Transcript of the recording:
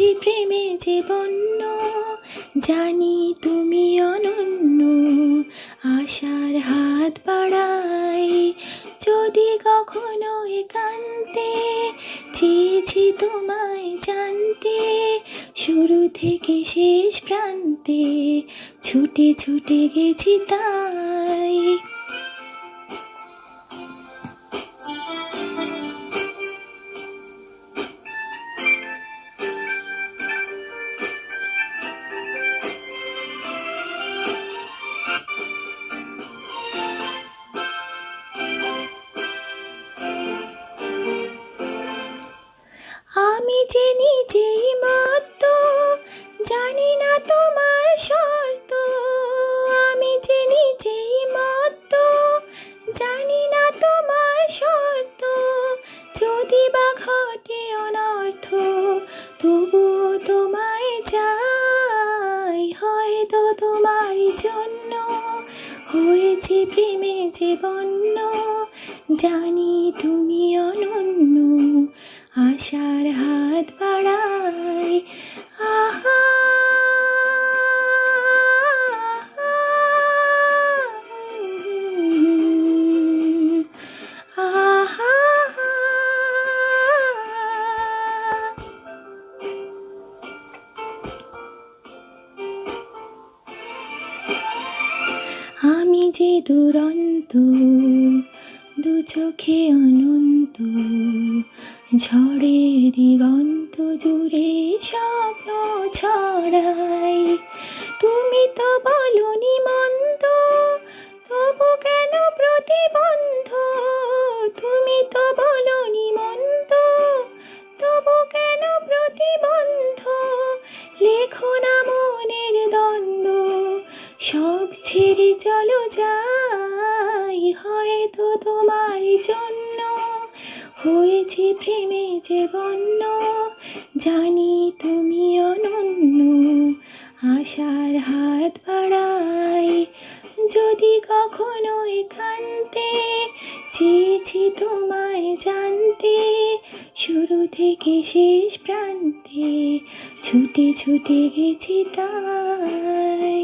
হয়েছি প্রেমে যে বন্য, জানি তুমি অনন্য। আশার হাত বাড়াই যদি কখনো একান্তে, চেয়েছি তোমায় জানতে শুরু থেকে শেষ প্রান্তে, ছুটে ছুটে গেছি তাই। আমি যে নিজেই মত্ত, জানি না তোমার শর্ত। আমি যে নিজেই মত্ত, জানি না তোমার শর্ত। যদি বা ঘটে অনর্থ, তবুও তোমায় চাই। হয়তো তোমার জন্য হয়েছে প্রেমে যে বন্য, জানি তুমি অনন্য। আশার হাত বাড়াই আহা, আহা। আমি যে দুরন্ত, দু চোখে অনন্ত, ঝড়ের দিগন্ত জুড়ে স্বপ্ন ছড়াই। তুমি তো বলনি মন্দ, তবু কেন প্রতিবন্ধ? তুমি তো বলনি মন্দ, তবু কেন প্রতিবন্ধ? লেখো না মনের দ্বন্দ্ব, সব ছেড়ে চলো যাই। হয়তো তোমার জন্য হয়েছে প্রেমে যে বন্য, জানি তুমি অনন্য। আশার হাত বাড়াই যদি কখনো একান্তে, চেয়েছি তোমায় জানতে শুরু থেকে শেষ প্রান্তে, ছুটে ছুটে গেছি তাই।